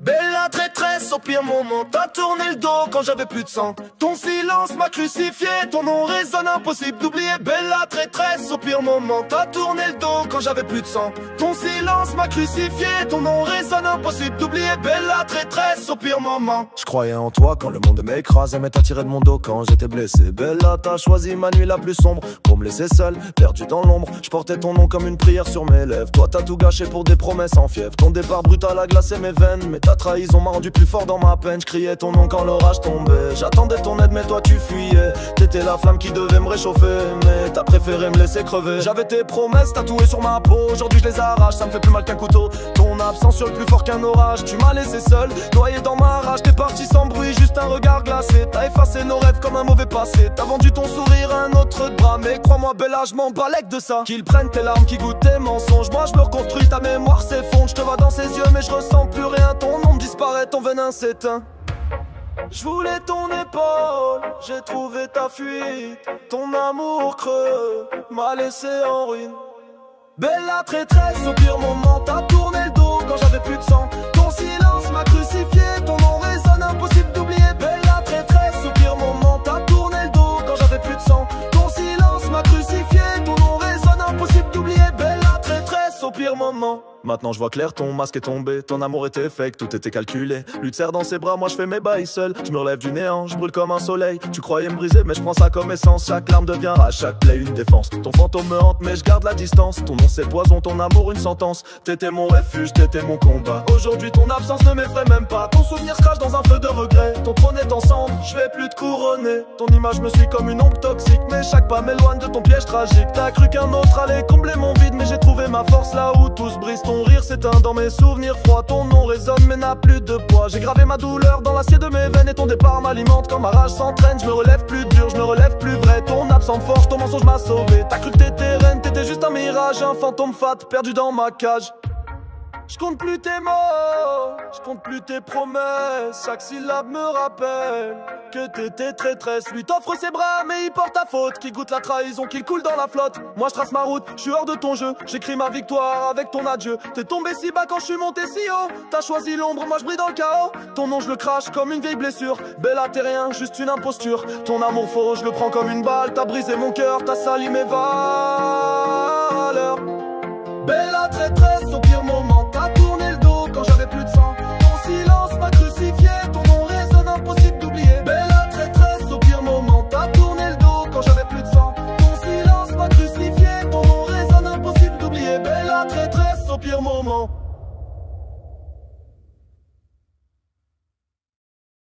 Bella traîtresse, au pire moment, t'as tourné le dos quand j'avais plus de sang. Ton silence m'a crucifié, ton nom résonne, impossible d'oublier. Bella traîtresse, au pire moment, t'as tourné le dos quand j'avais plus de sang. Ton silence m'a crucifié, ton nom résonne, impossible d'oublier. Bella traîtresse, au pire moment. Je croyais en toi quand le monde m'écrasait, mais t'as tiré de mon dos quand j'étais blessé. Bella, t'as choisi ma nuit la plus sombre pour me laisser seul, perdu dans l'ombre. Je portais ton nom comme une prière sur mes lèvres. Toi t'as tout gâché pour des promesses en fièvre. Ton départ brutal a glacé mes veines, mais ta trahison m'a rendu plus fort dans ma peine. Je criais ton nom quand l'orage tombait. J'attendais ton aide mais toi tu fuyais. T'étais la flamme qui devait me réchauffer, mais t'as préféré me laisser crever. J'avais tes promesses tatouées sur ma peau, aujourd'hui je les arrache, ça me fait plus mal qu'un couteau. Ton absence sur le plus fort qu'un orage. Tu m'as laissé seul, noyé dans ma rage. T'es parti sans bruit, juste un regard glacé. T'as effacé nos rêves comme un mauvais passé. T'as vendu ton sourire à un autre de bras, mais crois-moi Bella, je m'en balèque de ça. Qu'ils prennent tes larmes, qui goûtent tes mensonges. Moi je me reconstruis, ta mémoire s'effondre. Je te vois dans ses yeux mais je ressens plus rien. Ton nom disparaît, ton venin s'éteint. Je voulais ton épaule, j'ai trouvé ta fuite. Ton amour creux m'a laissé en ruine. Bella traîtresse, au pire moment, t'as tourné le dos quand j'avais plus de sang. Ton silence m'a crucifié, ton nom résonne, impossible d'oublier. Bella traîtresse, au pire moment, t'as tourné le dos quand j'avais plus de sang. Ton silence m'a crucifié, ton nom résonne, impossible d'oublier. Bella traîtresse, au pire moment. Maintenant je vois clair, ton masque est tombé, ton amour était fake, tout était calculé. Lui te serre dans ses bras, moi je fais mes bails seul. Je me relève du néant, je brûle comme un soleil. Tu croyais me briser mais je prends ça comme essence. Chaque larme devient rage, chaque plaie une défense. Ton fantôme me hante mais je garde la distance. Ton nom c'est poison, ton amour une sentence. T'étais mon refuge, t'étais mon combat. Aujourd'hui ton absence ne m'effraie même pas. Ton souvenir se crache dans un feu de regret. Ton trône est en cendres, je vais plus te couronner. Ton image me suit comme une ombre toxique, mais chaque pas m'éloigne de ton piège tragique. T'as cru qu'un autre allait combler mon vide, mais j'ai trouvé ma force là où tout se brise. Ton rire s'éteint dans mes souvenirs froids, ton nom résonne mais n'a plus de poids. J'ai gravé ma douleur dans l'acier de mes veines et ton départ m'alimente quand ma rage s'entraîne. Je me relève plus dur, je me relève plus vrai. Ton absence forge, ton mensonge m'a sauvé. T'as cru que t'étais reine, t'étais juste un mirage, un fantôme fat perdu dans ma cage. Je compte plus tes mots, je compte plus tes promesses. Chaque syllabe me rappelle que t'étais traîtresse. Lui t'offre ses bras mais il porte ta faute, qui goûte la trahison, qu'il coule dans la flotte. Moi je trace ma route, je suis hors de ton jeu. J'écris ma victoire avec ton adieu. T'es tombé si bas quand je suis monté si haut. T'as choisi l'ombre, moi je brille dans le chaos. Ton nom je le crache comme une vieille blessure. Bella t'es rien, juste une imposture. Ton amour faux, je le prends comme une balle. T'as brisé mon cœur, t'as sali mes valeurs. Bella traîtresse, au pire moment, t'as tourné le dos quand j'avais plus de sang. Ton silence m'a crucifié, ton nom résonne, impossible d'oublier. Bella traîtresse, au pire moment, t'as tourné le dos quand j'avais plus de sang. Ton silence m'a crucifié, ton nom résonne, impossible d'oublier. Bella traîtresse, au pire moment.